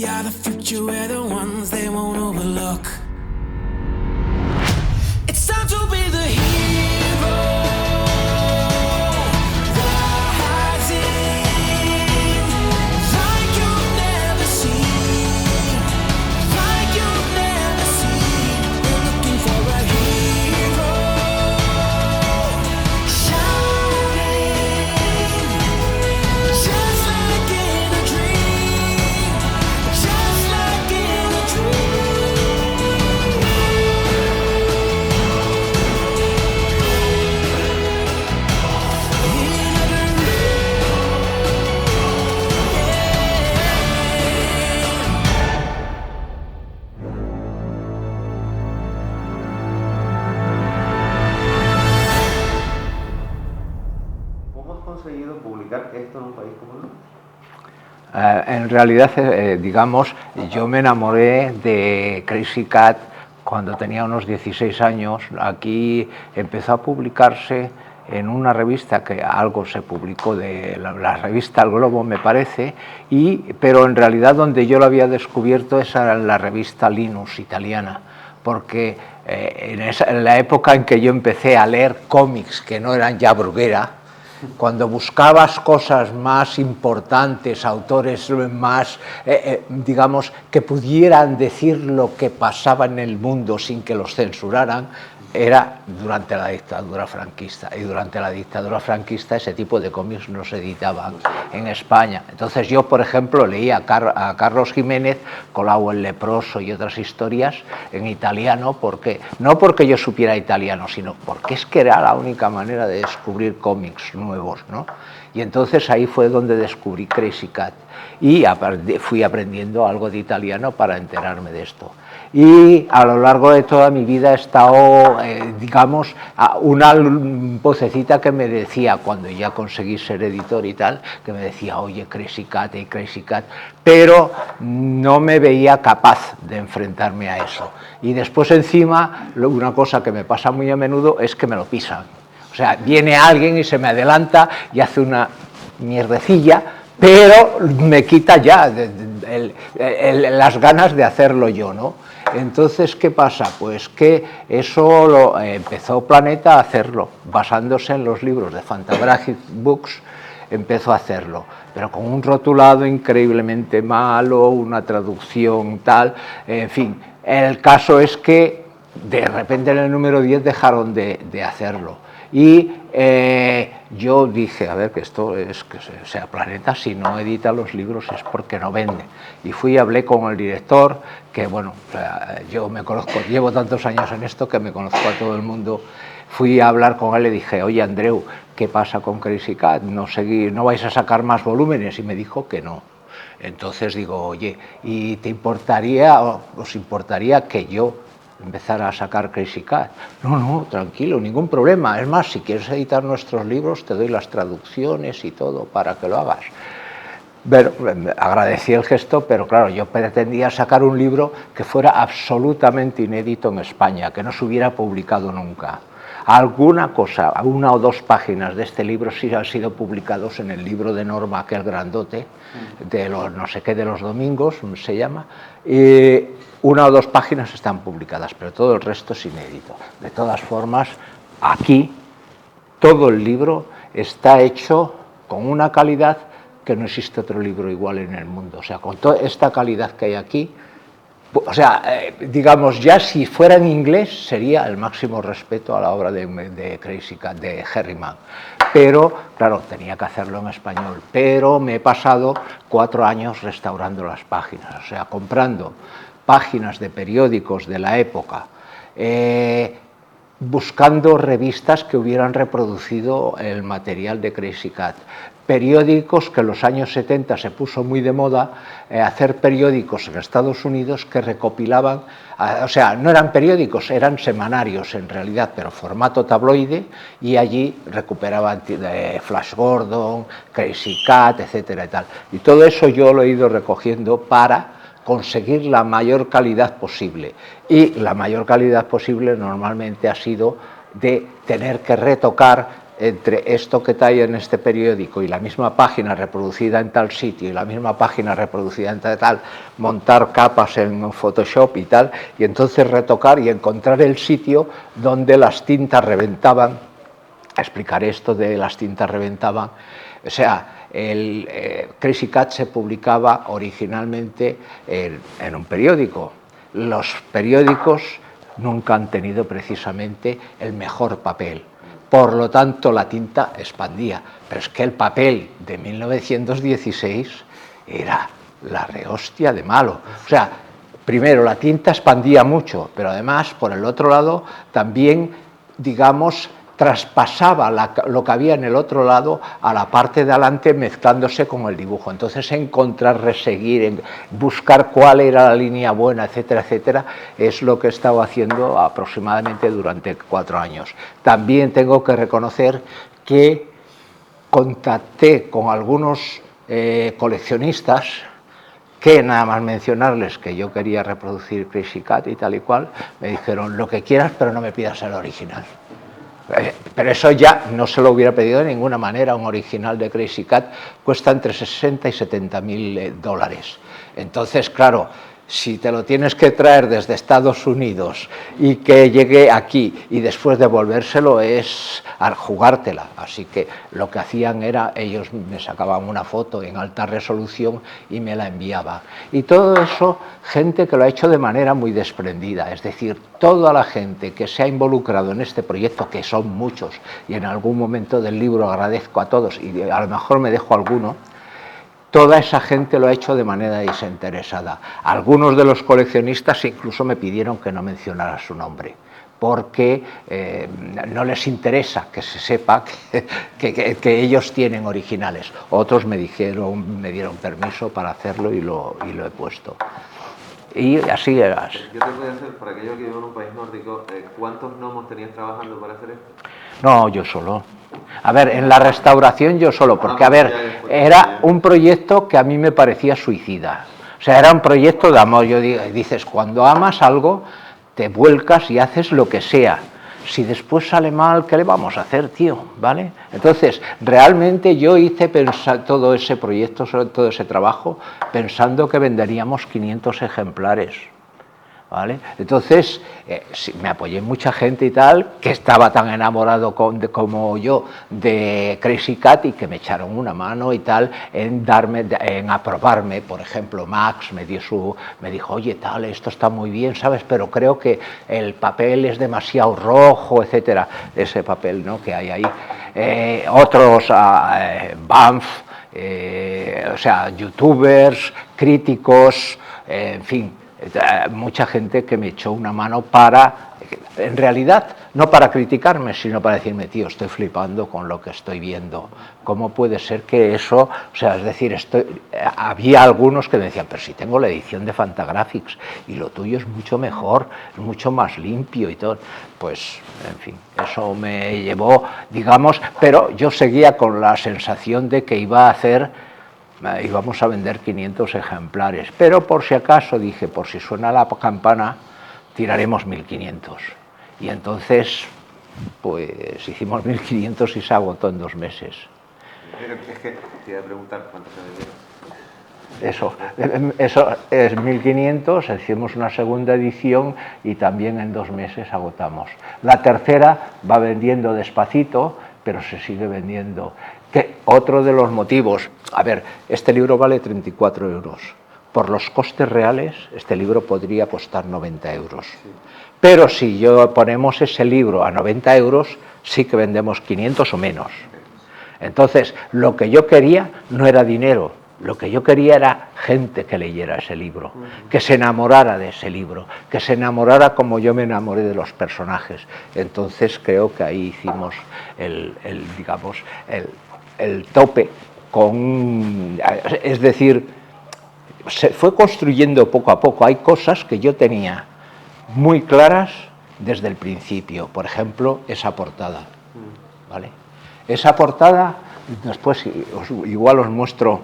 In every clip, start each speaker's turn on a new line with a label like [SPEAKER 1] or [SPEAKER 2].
[SPEAKER 1] We are the future, we're the ones they won't overlook. It's time to be the hero, rising like you've never seen, like you've never seen. We're looking for a hero, shining, just like in a dream, just like in a dream.
[SPEAKER 2] ¿Cómo has conseguido publicar esto en un país como el nuestro?
[SPEAKER 3] En realidad, digamos, yo me enamoré de Crazy Cat cuando tenía unos 16 años. Aquí empezó a publicarse en una revista que algo se publicó de la revista El Globo, me parece, pero en realidad donde yo lo había descubierto era en la revista Linus italiana, porque en la época en que yo empecé a leer cómics que no eran ya Bruguera, cuando buscabas cosas más importantes, autores más, digamos, que pudieran decir lo que pasaba en el mundo sin que los censuraran, era durante la dictadura franquista. Y durante la dictadura franquista ese tipo de cómics no se editaban en España. Entonces yo, por ejemplo, leía a Carlos Jiménez, Colau el leproso y otras historias en italiano, no porque yo supiera italiano, sino porque es que era la única manera de descubrir cómics nuevos, ¿no? Y entonces ahí fue donde descubrí Crazy Cat y fui aprendiendo algo de italiano para enterarme de esto. Y a lo largo de toda mi vida he estado, digamos, una vocecita que me decía, cuando ya conseguí ser editor y tal, que me decía, oye, Crazy Cat, pero no me veía capaz de enfrentarme a eso. Y después encima, una cosa que me pasa muy a menudo es que me lo pisan. O sea, viene alguien y se me adelanta y hace una mierdecilla, pero me quita ya las ganas de hacerlo yo, ¿no? Entonces, ¿qué pasa? Pues que eso empezó Planeta a hacerlo, basándose en los libros de Fantagraphic Books, empezó a hacerlo, pero con un rotulado increíblemente malo, una traducción tal, en fin. El caso es que de repente en el número 10 dejaron de hacerlo. Y yo dije, a ver, que esto es, que sea Planeta, si no edita los libros es porque no vende. Y fui y hablé con el director, que bueno, yo me conozco, llevo tantos años en esto que me conozco a todo el mundo. Fui a hablar con él y le dije, oye, Andreu, ¿qué pasa con Crazy Cat? ¿No vais a sacar más volúmenes? Y me dijo que no. Entonces digo, oye, ¿y os importaría que yo empezar a sacar Crazy Cat? No, tranquilo, ningún problema. Es más, si quieres editar nuestros libros, te doy las traducciones y todo para que lo hagas. Bueno, agradecí el gesto, pero claro, yo pretendía sacar un libro que fuera absolutamente inédito en España, que no se hubiera publicado nunca. Alguna cosa, 1 o 2 páginas de este libro sí han sido publicados en el libro de Norma, aquel grandote, de los no sé qué de los domingos, se llama, y 1 o 2 páginas están publicadas, pero todo el resto es inédito. De todas formas, aquí todo el libro está hecho con una calidad que no existe otro libro igual en el mundo. O sea, con toda esta calidad que hay aquí, o sea, digamos, ya si fuera en inglés sería el máximo respeto a la obra de Crazy Cat, de Herriman. Pero, claro, tenía que hacerlo en español. Pero me he pasado 4 años restaurando las páginas, o sea, comprando páginas de periódicos de la época, buscando revistas que hubieran reproducido el material de Crazy Cat, periódicos que en los años 70 se puso muy de moda, hacer periódicos en Estados Unidos que recopilaban, o sea, no eran periódicos, eran semanarios en realidad, pero formato tabloide, y allí recuperaban Flash Gordon, Crazy Cat, etcétera y tal. Y todo eso yo lo he ido recogiendo para conseguir la mayor calidad posible, y la mayor calidad posible normalmente ha sido de tener que retocar entre esto que hay en este periódico y la misma página reproducida en tal sitio y la misma página reproducida en tal, montar capas en Photoshop y tal, y entonces retocar y encontrar el sitio donde las tintas reventaban. Explicaré esto de las tintas reventaban. O sea, el Crazy Cat se publicaba originalmente en un periódico. Los periódicos nunca han tenido precisamente el mejor papel. Por lo tanto, la tinta expandía. Pero es que el papel de 1916 era la rehostia de malo. O sea, primero, la tinta expandía mucho, pero además, por el otro lado, también, digamos, traspasaba lo que había en el otro lado a la parte de adelante mezclándose con el dibujo. Entonces encontrar, reseguir, buscar cuál era la línea buena, etcétera, etcétera, es lo que he estado haciendo aproximadamente durante 4 años. También tengo que reconocer que contacté con algunos coleccionistas que, nada más mencionarles que yo quería reproducir Crazy Cat y tal y cual, me dijeron: lo que quieras, pero no me pidas el original. Pero eso ya no se lo hubiera pedido de ninguna manera. Un original de Crazy Cat cuesta entre 60 y 70 mil dólares. Entonces, claro, si te lo tienes que traer desde Estados Unidos y que llegue aquí y después devolvérselo, es jugártela. Así que lo que hacían era, ellos me sacaban una foto en alta resolución y me la enviaban. Y todo eso, gente que lo ha hecho de manera muy desprendida. Es decir, toda la gente que se ha involucrado en este proyecto, que son muchos, y en algún momento del libro agradezco a todos, y a lo mejor me dejo alguno, toda esa gente lo ha hecho de manera desinteresada. Algunos de los coleccionistas incluso me pidieron que no mencionara su nombre, porque no les interesa que se sepa que ellos tienen originales. Otros me dieron permiso para hacerlo y lo he puesto. Y así era.
[SPEAKER 2] Yo te voy a hacer, para aquellos que viven en un país nórdico, ¿cuántos gnomos tenías trabajando para hacer esto?
[SPEAKER 3] No, yo solo. A ver, en la restauración yo solo, porque a ver, era un proyecto que a mí me parecía suicida. O sea, era un proyecto de amor. Yo dices, cuando amas algo, te vuelcas y haces lo que sea. Si después sale mal, ¿qué le vamos a hacer, tío? ¿Vale? Entonces, realmente yo hice todo ese proyecto, todo ese trabajo, pensando que venderíamos 500 ejemplares. ¿Vale? Entonces, me apoyé en mucha gente y tal, que estaba tan enamorado como yo de Crazy Cat, y que me echaron una mano y tal en aprobarme. Por ejemplo, Max me dijo, oye, tal, esto está muy bien, ¿sabes? Pero creo que el papel es demasiado rojo, etcétera. Ese papel, ¿no?, que hay ahí. Otros, Banff, o sea, youtubers, críticos, en fin, mucha gente que me echó una mano para, en realidad, no para criticarme, sino para decirme, tío, estoy flipando con lo que estoy viendo. ¿Cómo puede ser que eso, o sea, es decir, había algunos que me decían, pero si tengo la edición de Fantagraphics y lo tuyo es mucho mejor, es mucho más limpio y todo? Pues, en fin, eso me llevó, digamos, pero yo seguía con la sensación de que íbamos a vender 500 ejemplares, pero por si acaso dije, por si suena la campana, tiraremos 1500. Y entonces, pues hicimos 1500 y se agotó en 2 meses.
[SPEAKER 2] Es que te iba a preguntar cuántos se vendieron.
[SPEAKER 3] Eso es 1500, hicimos una segunda edición y también en 2 meses agotamos. La tercera va vendiendo despacito, pero se sigue vendiendo. Que otro de los motivos, a ver, este libro vale 34 euros. Por los costes reales, este libro podría costar 90 euros. Sí. Pero si ponemos ese libro a 90 euros, sí que vendemos 500 o menos. Entonces, lo que yo quería no era dinero, lo que yo quería era gente que leyera ese libro, que se enamorara de ese libro, que se enamorara como yo me enamoré de los personajes. Entonces, creo que ahí hicimos digamos, el tope es decir, se fue construyendo poco a poco. Hay cosas que yo tenía muy claras desde el principio, por ejemplo, esa portada, ¿vale? Esa portada, después igual os muestro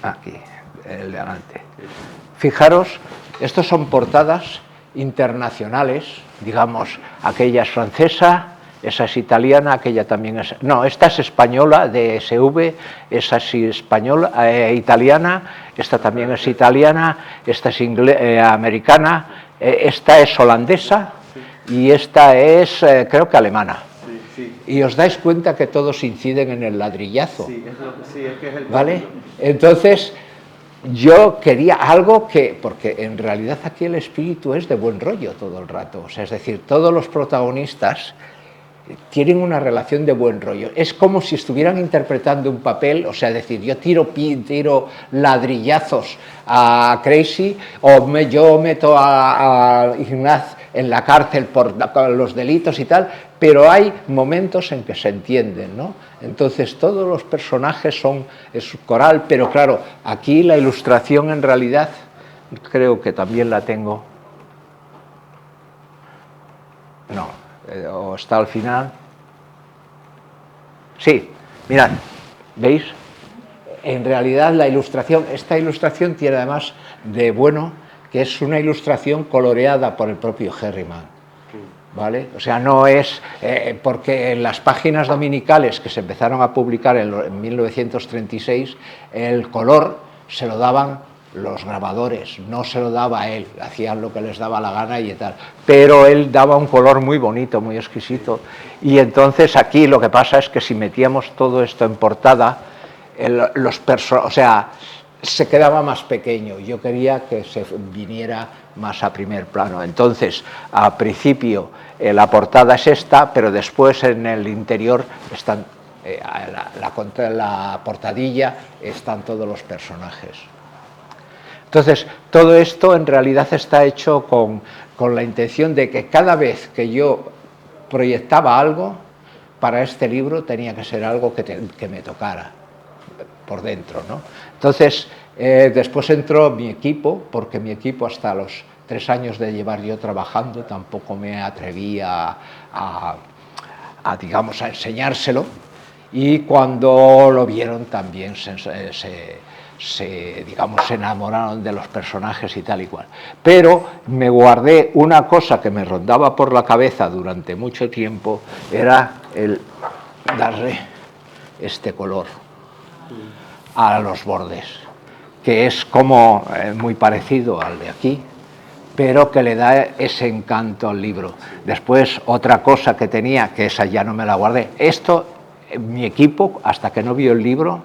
[SPEAKER 3] aquí, el de adelante. Fijaros, estos son portadas internacionales, digamos, aquella es francesa, esa es italiana, aquella también es... No, esta es española, de SV, esa es española, italiana, esta también es italiana, esta es americana, esta es holandesa y esta es, creo que alemana. Y os dais cuenta que todos inciden en el ladrillazo.
[SPEAKER 2] Es que es el
[SPEAKER 3] ¿Vale? Entonces, yo quería algo que, porque en realidad aquí el espíritu es de buen rollo todo el rato, o sea, es decir, todos los protagonistas tienen una relación de buen rollo, es como si estuvieran interpretando un papel, o sea, es decir, yo tiro ladrillazos a Crazy, o yo meto a Ignaz en la cárcel por los delitos y tal, pero hay momentos en que se entienden, ¿no? Entonces todos los personajes es coral, pero claro, aquí la ilustración en realidad, creo que también la tengo, no, o está al final, sí, mirad, ¿veis? En realidad la ilustración, esta ilustración tiene además de bueno que es una ilustración coloreada por el propio Herriman, ¿vale? O sea, no es... porque en las páginas dominicales que se empezaron a publicar en 1936, el color se lo daban los grabadores, no se lo daba él, hacían lo que les daba la gana y tal, pero él daba un color muy bonito, muy exquisito, y entonces aquí lo que pasa es que si metíamos todo esto en portada, o sea, se quedaba más pequeño, yo quería que se viniera más a primer plano. Entonces, a principio la portada es esta, pero después en el interior están, la portadilla, están todos los personajes. Entonces, todo esto en realidad está hecho con la intención de que cada vez que yo proyectaba algo, para este libro tenía que ser algo que me tocara por dentro, ¿no? Entonces, después entró mi equipo, porque mi equipo hasta los 3 años de llevar yo trabajando tampoco me atrevía digamos, a enseñárselo, y cuando lo vieron también digamos, se enamoraron de los personajes y tal y cual. Pero me guardé una cosa que me rondaba por la cabeza durante mucho tiempo, era el darle este color a los bordes, que es como muy parecido al de aquí, pero que le da ese encanto al libro. Después, otra cosa que tenía, que esa ya no me la guardé, esto, mi equipo, hasta que no vio el libro,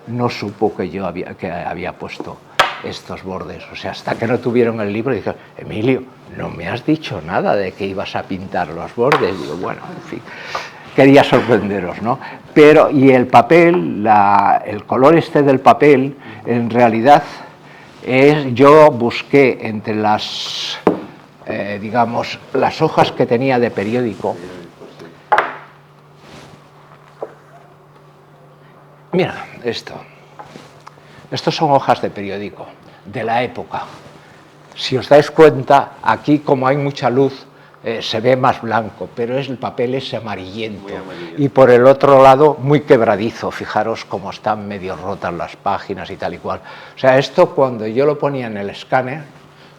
[SPEAKER 3] no supo que yo había puesto estos bordes, o sea, hasta que no tuvieron el libro, dijeron, Emilio, no me has dicho nada de que ibas a pintar los bordes. Y digo, bueno, en fin, quería sorprenderos, ¿no? Pero, y el papel, el color este del papel, en realidad, yo busqué entre las, digamos, las hojas que tenía de periódico. Mira, estos son hojas de periódico, de la época. Si os dais cuenta, aquí como hay mucha luz, se ve más blanco, pero el papel es amarillento. Y por el otro lado, muy quebradizo. Fijaros cómo están medio rotas las páginas y tal y cual. O sea, esto cuando yo lo ponía en el escáner,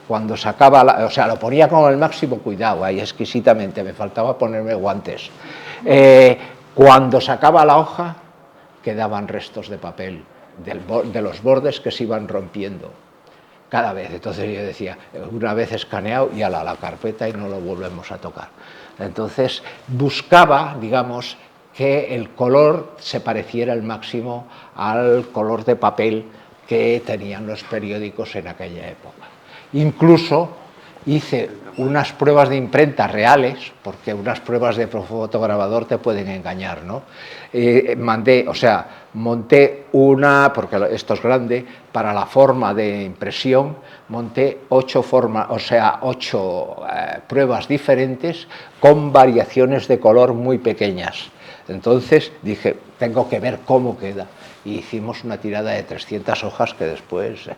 [SPEAKER 3] cuando sacaba, o sea, lo ponía con el máximo cuidado, ahí exquisitamente, me faltaba ponerme guantes. Cuando sacaba la hoja, quedaban restos de papel, de los bordes que se iban rompiendo cada vez. Entonces yo decía, una vez escaneado y a la carpeta y no lo volvemos a tocar. Entonces buscaba, digamos, que el color se pareciera al máximo al color de papel que tenían los periódicos en aquella época. Incluso hice unas pruebas de imprenta reales, porque unas pruebas de fotograbador te pueden engañar, ¿no? Monté una, porque esto es grande, para la forma de impresión, monté 8 pruebas diferentes con variaciones de color muy pequeñas. Entonces dije, tengo que ver cómo queda. Y hicimos una tirada de 300 hojas que después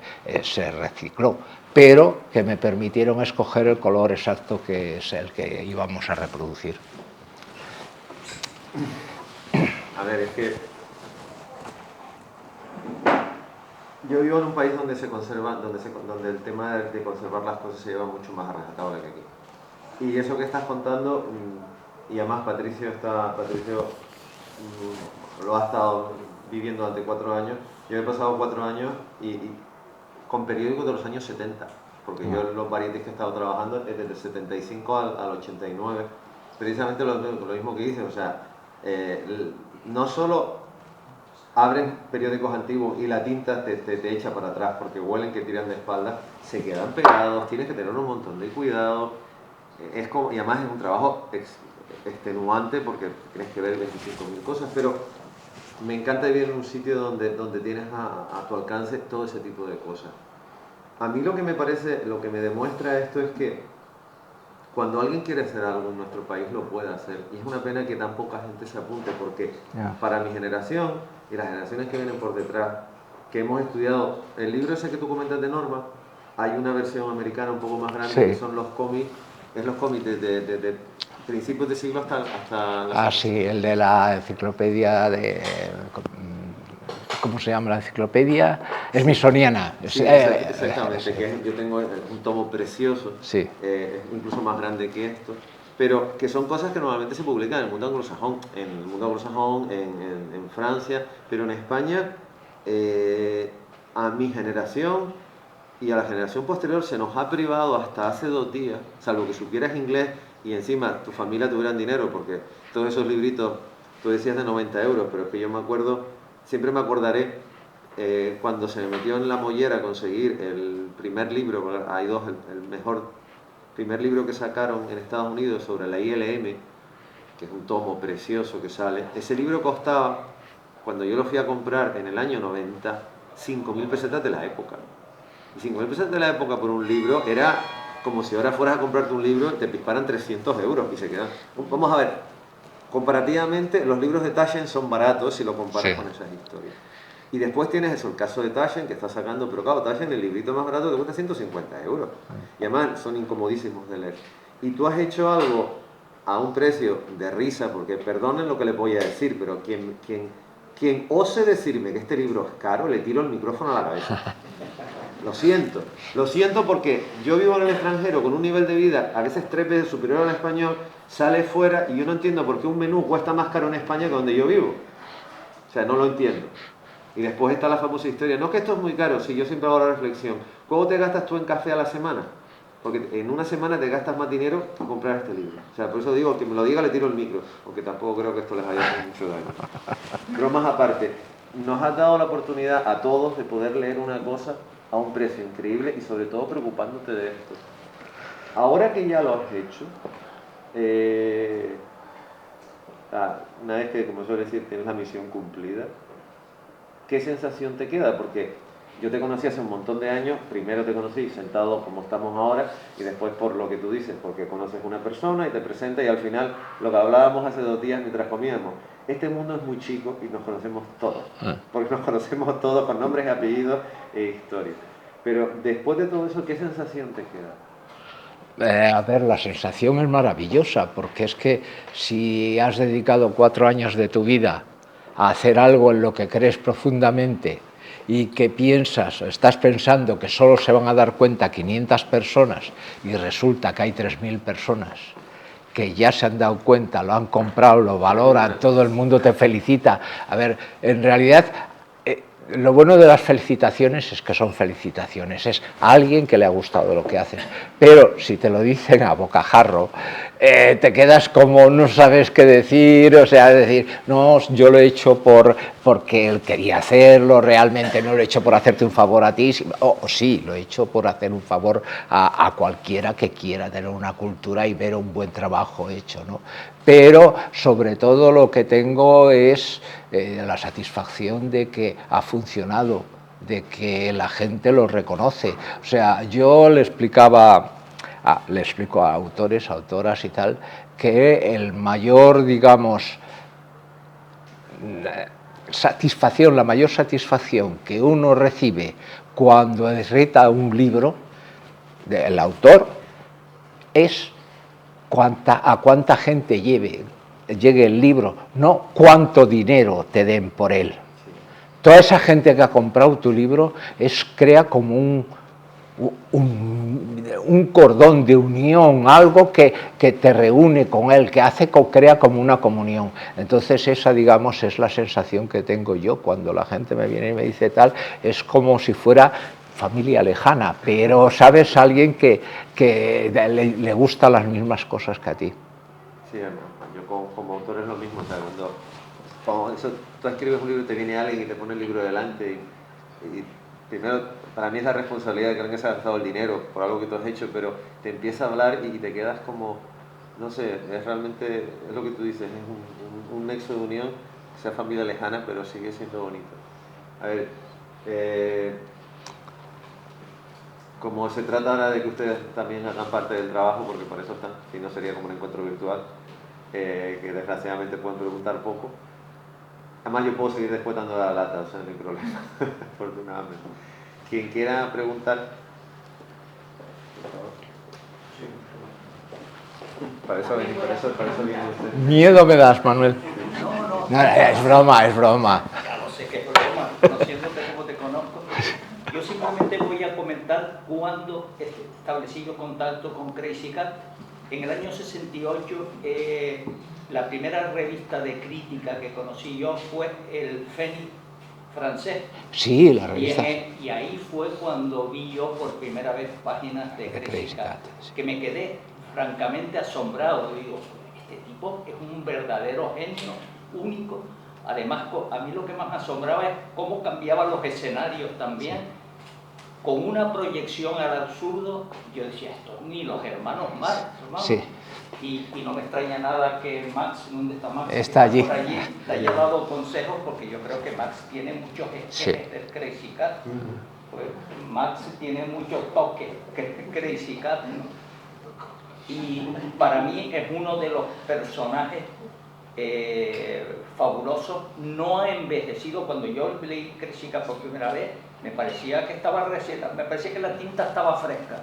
[SPEAKER 3] se recicló, pero que me permitieron escoger el color exacto que es el que íbamos a reproducir.
[SPEAKER 2] A ver, es que Yo vivo en un país donde se conserva, donde el tema de conservar las cosas se lleva mucho más a rajatabla que aquí. Y eso que estás contando, y además Patricio lo ha estado viviendo durante 4 años. Yo he pasado 4 años y con periódicos de los años 70, porque yo en los varieties que he estado trabajando es desde el 75 al 89, precisamente lo mismo que dicen, o sea, no solo abren periódicos antiguos y la tinta te echa para atrás porque huelen que tiran de espaldas, se quedan pegados, tienes que tener un montón de cuidado, y además es un trabajo extenuante porque tienes que ver 25.000 cosas, pero me encanta vivir en un sitio donde tienes a tu alcance todo ese tipo de cosas. A mí lo que me parece, lo que me demuestra esto es que cuando alguien quiere hacer algo en nuestro país lo puede hacer, y es una pena que tan poca gente se apunte, porque para mi generación y las generaciones que vienen por detrás, que hemos estudiado el libro ese que tú comentas de Norma, hay una versión americana un poco más grande,
[SPEAKER 3] Sí.
[SPEAKER 2] que son los cómics, es los cómics de principios de siglo hasta la...
[SPEAKER 3] Sí, el de la enciclopedia de... ¿Cómo se llama la enciclopedia? Smithsoniana.
[SPEAKER 2] Sí, exactamente, que yo tengo un tomo precioso,
[SPEAKER 3] Sí.
[SPEAKER 2] incluso más grande que esto, pero que son cosas que normalmente se publican en el mundo anglosajón, en Francia, pero en España, a mi generación y a la generación posterior se nos ha privado hasta hace 2 días, salvo que supieras inglés y encima tu familia tuvieran dinero, porque todos esos libritos, tú decías de 90 euros, pero es que yo me acuerdo, siempre me acordaré, cuando se me metió en la mollera a conseguir el primer libro, porque hay dos, el mejor primer libro que sacaron en Estados Unidos sobre la ILM, que es un tomo precioso que sale. Ese libro costaba, cuando yo lo fui a comprar en el año 90, 5.000 pesetas de la época. Y 5.000 pesetas de la época por un libro era como si ahora fueras a comprarte un libro, te disparan 300 euros y se quedan. Vamos a ver, comparativamente los libros de Taschen son baratos si lo comparas con esas historias. Y después tienes eso, el caso de Taschen, que está sacando, pero claro, Taschen, el librito más barato te cuesta 150 euros. Y además son incomodísimos de leer. Y tú has hecho algo a un precio de risa, porque perdonen lo que les voy a decir, pero quien ose decirme que este libro es caro, le tiro el micrófono a la cabeza. Lo siento porque yo vivo en el extranjero con un nivel de vida a veces 3 veces superior al español, sale fuera y yo no entiendo por qué un menú cuesta más caro en España que donde yo vivo. O sea, no lo entiendo. Y después está la famosa historia, no que esto es muy caro, si yo siempre hago la reflexión, ¿cómo te gastas tú en café a la semana? Porque en una semana te gastas más dinero que comprar este libro. O sea, por eso digo, que me lo diga le tiro el micro, porque tampoco creo que esto les haya hecho mucho daño. Bromas aparte, nos has dado la oportunidad a todos de poder leer una cosa a un precio increíble y sobre todo preocupándote de esto. Ahora que ya lo has hecho, una vez que, como suele decir, tienes la misión cumplida, ¿qué sensación te queda? Porque yo te conocí hace un montón de años, primero te conocí sentado como estamos ahora y después por lo que tú dices, porque conoces una persona y te presenta y al final lo que hablábamos hace 2 días mientras comíamos, este mundo es muy chico y nos conocemos todos, porque nos conocemos todos con nombres, apellidos e historias. Pero después de todo eso, ¿qué sensación te queda?
[SPEAKER 3] A ver, la sensación es maravillosa, porque es que si has dedicado 4 años de tu vida a hacer algo en lo que crees profundamente y que piensas, estás pensando que solo se van a dar cuenta 500 personas y resulta que hay 3.000 personas que ya se han dado cuenta, lo han comprado, lo valoran, todo el mundo te felicita. A ver, en realidad lo bueno de las felicitaciones es que son felicitaciones, es a alguien que le ha gustado lo que haces, pero si te lo dicen a bocajarro, te quedas como no sabes qué decir, o sea, decir, no, yo lo he hecho porque él quería hacerlo, realmente no lo he hecho por hacerte un favor a ti, o sí, lo he hecho por hacer un favor a cualquiera que quiera tener una cultura y ver un buen trabajo hecho, ¿no? Pero sobre todo lo que tengo es la satisfacción de que ha funcionado, de que la gente lo reconoce. O sea, yo le explico a autores, autoras y tal, que el mayor, digamos, satisfacción, la mayor satisfacción que uno recibe cuando edita un libro del autor es a cuánta gente llegue el libro, no cuánto dinero te den por él. toda esa gente que ha comprado tu libro crea como un cordón de unión, algo que te reúne con él, que crea como una comunión. Entonces esa, digamos, es la sensación que tengo yo cuando la gente me viene y me dice tal, es como si fuera familia lejana, pero sabes, alguien que le gustan las mismas cosas que a ti.
[SPEAKER 2] Sí, yo como autor es lo mismo, o sea, cuando tú escribes un libro y te viene alguien y te pone el libro delante y primero, para mí es la responsabilidad de que alguien se ha gastado el dinero por algo que tú has hecho, pero te empieza a hablar y te quedas como, no sé, es realmente, es lo que tú dices, es un nexo de unión, que sea familia lejana, pero sigue siendo bonito. A ver, como se trata ahora de que ustedes también hagan parte del trabajo, porque por eso están, si no sería como un encuentro virtual, que desgraciadamente pueden preguntar poco. Además yo puedo seguir después dando la lata, o sea, no hay problema, afortunadamente. Quien quiera preguntar, por favor. Para eso viene usted.
[SPEAKER 3] Miedo me das, Manuel.
[SPEAKER 4] No,
[SPEAKER 3] No, es broma, es broma.
[SPEAKER 4] ya lo sé que es broma, conociéndote como te conozco. Yo simplemente voy a comentar cuando establecí yo contacto con Crazy Cat. En el año 68, la primera revista de crítica que conocí yo fue el Fénix francés.
[SPEAKER 3] Sí, la revista.
[SPEAKER 4] Y ahí fue cuando vi yo por primera vez páginas de Crazy Cat,
[SPEAKER 3] sí.
[SPEAKER 4] que me quedé francamente asombrado. Digo, este tipo es un verdadero genio, único. Además, a mí lo que más me asombraba es cómo cambiaban los escenarios también, sí, con una proyección al absurdo. Yo decía, esto ni los hermanos Marx, hermanos. Sí. Y no me extraña nada que Max, ¿dónde está Max?
[SPEAKER 3] Está allí.
[SPEAKER 4] Por allí le haya dado consejos, porque yo creo que Max tiene muchos esquemas del Crazy Cat. Pues Max tiene muchos toques Crazy Cat, ¿no? Y para mí es uno de los personajes fabulosos. No ha envejecido. Cuando yo leí Crazy Cat por primera vez, me parecía que estaba recién, me parecía que la tinta estaba fresca.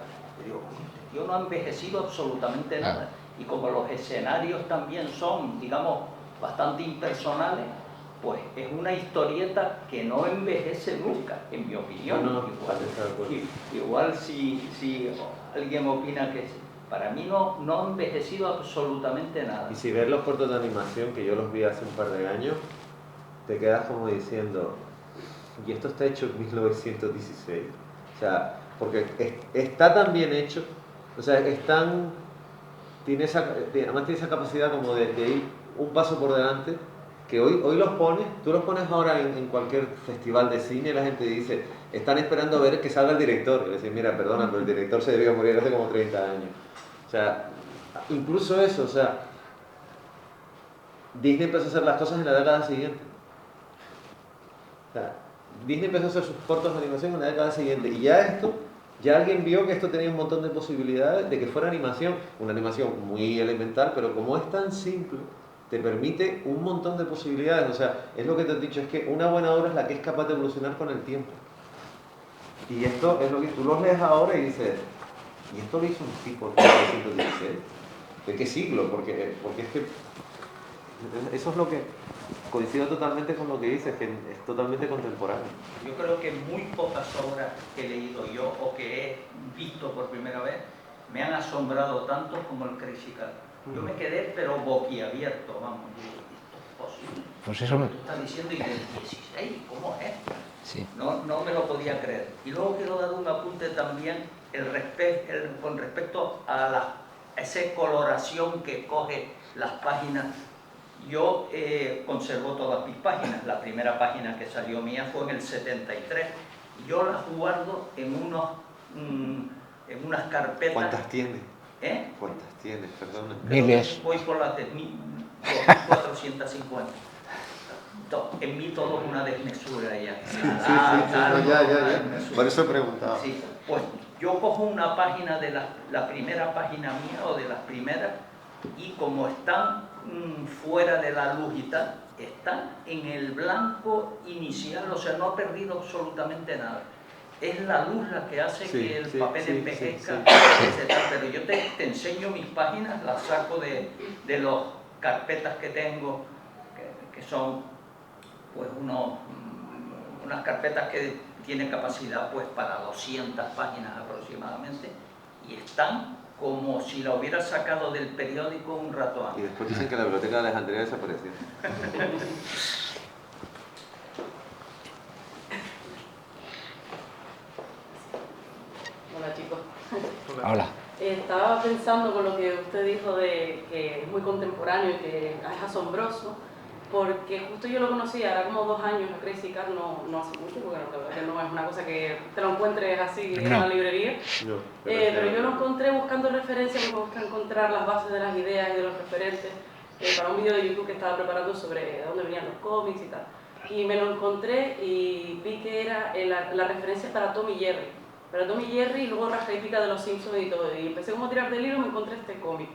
[SPEAKER 4] Yo no ha envejecido absolutamente nada. Y como los escenarios también son, digamos, bastante impersonales, pues es una historieta que no envejece nunca, en mi opinión.
[SPEAKER 2] No,
[SPEAKER 4] igual si alguien opina que para mí no ha envejecido absolutamente nada.
[SPEAKER 2] Y si ves los cortos de animación, que yo los vi hace un par de años, te quedas como diciendo, y esto está hecho en 1916. O sea, porque está tan bien hecho, o sea, además tiene esa capacidad como de ir un paso por delante, que hoy tú los pones ahora en cualquier festival de cine y la gente dice, están esperando a ver que salga el director. Y le dicen, mira, perdona, pero el director se debió morir hace como 30 años. O sea, incluso eso, o sea, Disney empezó a hacer las cosas en la década siguiente. O sea, Disney empezó a hacer sus cortos de animación en la década siguiente. Y ya alguien vio que esto tenía un montón de posibilidades de que fuera animación. Una animación muy elemental, pero como es tan simple, te permite un montón de posibilidades. O sea, es lo que te he dicho, es que una buena obra es la que es capaz de evolucionar con el tiempo. Y esto es lo que tú los lees ahora y dices, ¿y esto lo hizo un tipo en 1916? ¿De qué siglo? Porque es que eso es lo que coincido totalmente con lo que dices, que es totalmente contemporáneo.
[SPEAKER 4] Yo creo que muy pocas obras que he leído yo o que he visto por primera vez me han asombrado tanto como el Crazy Cat. Yo me quedé pero boquiabierto, vamos, digo, ¿esto es posible?
[SPEAKER 3] Pues eso me...
[SPEAKER 4] Tú estás diciendo, y del 16, ¿cómo es?
[SPEAKER 3] Sí.
[SPEAKER 4] No me lo podía creer. Y luego quiero dar un apunte también con respecto a esa coloración que coge las páginas. Yo conservo todas mis páginas. La primera página que salió mía fue en el 73. Yo las guardo en unas carpetas.
[SPEAKER 2] ¿Cuántas tienes?
[SPEAKER 4] ¿Cuántas
[SPEAKER 2] tienes? Perdona.
[SPEAKER 3] Miles.
[SPEAKER 4] Voy por las 2.450. En mí todo es una desmesura ya.
[SPEAKER 2] Ya. Por eso he preguntado.
[SPEAKER 4] Sí, pues yo cojo una página de la primera página mía o de las primeras, y como están fuera de la luz y tal, están en el blanco inicial, o sea, no ha perdido absolutamente nada. Es la luz la que hace que el papel envejezca, etc. Pero yo te enseño mis páginas, las saco de las carpetas que tengo, que son pues unas carpetas que tienen capacidad pues para 200 páginas aproximadamente, y están como si la hubiera sacado del periódico un rato
[SPEAKER 2] Y
[SPEAKER 4] antes.
[SPEAKER 2] después dicen que la biblioteca de Alejandría desapareció.
[SPEAKER 5] Hola chicos.
[SPEAKER 3] Hola.
[SPEAKER 5] Estaba pensando con lo que usted dijo de que es muy contemporáneo y que es asombroso, porque justo yo lo conocí ahora como 2 años a Crazy Cat, no hace mucho, porque no es una cosa que te lo encuentres así en
[SPEAKER 3] No.
[SPEAKER 5] la librería.
[SPEAKER 2] No,
[SPEAKER 5] Pero yo lo encontré buscando referencias, me gusta encontrar las bases de las ideas y de los referentes para un video de YouTube que estaba preparando sobre de dónde venían los cómics y tal. Y me lo encontré y vi que era la referencia para Tom y Jerry. Para Tom y Jerry, y luego rasca y pica de los Simpsons y todo. Y empecé como a tirar del hilo y me encontré este cómic.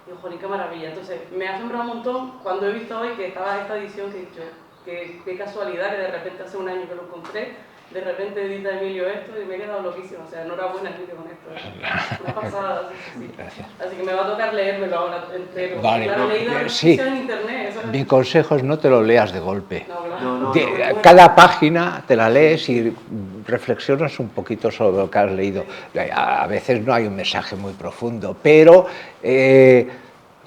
[SPEAKER 5] Y digo, jolín, qué maravilla. Entonces me ha asombrado un montón cuando he visto hoy que estaba esta edición, que he dicho, qué casualidad que de repente hace un año que lo encontré. De repente edita Emilio esto y me he quedado loquísimo. O sea, enhorabuena Emilio con esto. Una pasada, sí.
[SPEAKER 3] Gracias.
[SPEAKER 5] Así que me va a tocar leérmelo ahora entero.
[SPEAKER 3] Vale,
[SPEAKER 5] Claro, he leído la
[SPEAKER 3] sí.
[SPEAKER 5] descripción en internet. Eso
[SPEAKER 3] Mi consejo es no te lo leas de golpe.
[SPEAKER 5] No, claro.
[SPEAKER 2] No,
[SPEAKER 3] Cada página te la lees y reflexionas un poquito sobre lo que has leído. A veces no hay un mensaje muy profundo, pero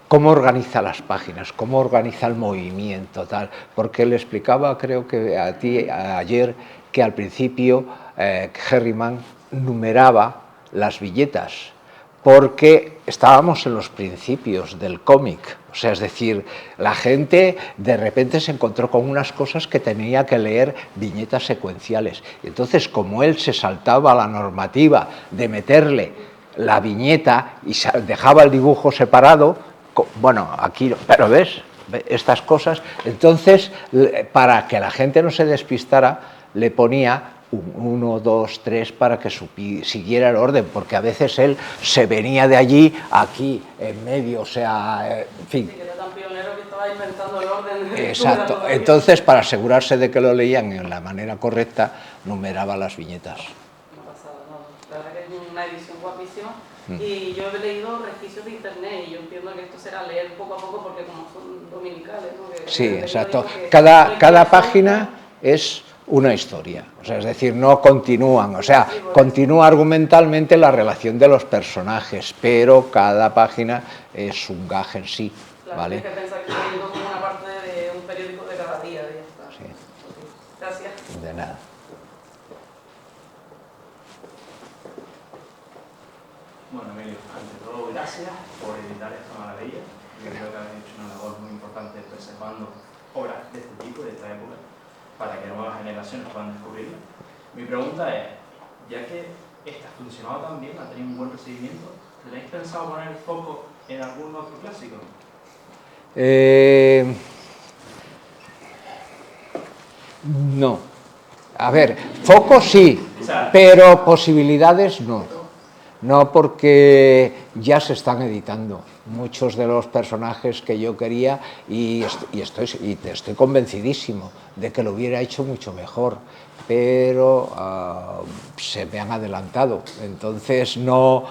[SPEAKER 3] cómo organiza las páginas, cómo organiza el movimiento, tal. Porque le explicaba, creo que a ti ayer, que al principio Herriman numeraba las viñetas, porque estábamos en los principios del cómic. O sea, es decir, la gente de repente se encontró con unas cosas que tenía que leer viñetas secuenciales. Y entonces, como él se saltaba la normativa de meterle la viñeta y dejaba el dibujo separado, bueno, aquí, pero ves, estas cosas, entonces, para que la gente no se despistara, le ponía 1, 2, 3 para que siguiera el orden, porque a veces él se venía de allí, aquí, en medio, o sea, en fin.
[SPEAKER 5] Sí, que era tan pionero que estaba inventando el orden.
[SPEAKER 3] Exacto. Entonces, para asegurarse de que lo leían en la manera correcta, numeraba las viñetas.
[SPEAKER 5] No pasaba nada. La verdad que es una edición guapísima. Y yo he leído resquicios de internet y yo entiendo que esto será leer poco a poco porque como son dominicales, ¿no?
[SPEAKER 3] Sí,
[SPEAKER 5] el
[SPEAKER 3] exacto.
[SPEAKER 5] periódico que-
[SPEAKER 3] Cada página es una historia, o sea, es decir, no continúan, o sea, continúa argumentalmente la relación de los personajes, pero cada página es un gag en sí,
[SPEAKER 5] Claro,
[SPEAKER 3] ¿vale?
[SPEAKER 5] hay que pensar que estoy leyendo como una parte de un periódico de cada día. Y ya está.
[SPEAKER 3] Sí.
[SPEAKER 5] Ok, gracias.
[SPEAKER 3] De nada.
[SPEAKER 6] Bueno, Emilio, ante todo, gracias por editar esta maravilla. Yo creo que habéis hecho una labor muy importante preservando obras de este tipo, de esta época, para que nuevas generaciones puedan descubrirla. Mi pregunta es, ya que esta ha funcionado tan bien, ha tenido un buen recibimiento, ¿tenéis pensado poner el foco en algún otro clásico?
[SPEAKER 3] No. A ver, foco sí, pero posibilidades no. No, porque ya se están editando muchos de los personajes que yo quería y estoy convencidísimo de que lo hubiera hecho mucho mejor, pero se me han adelantado. Entonces, no,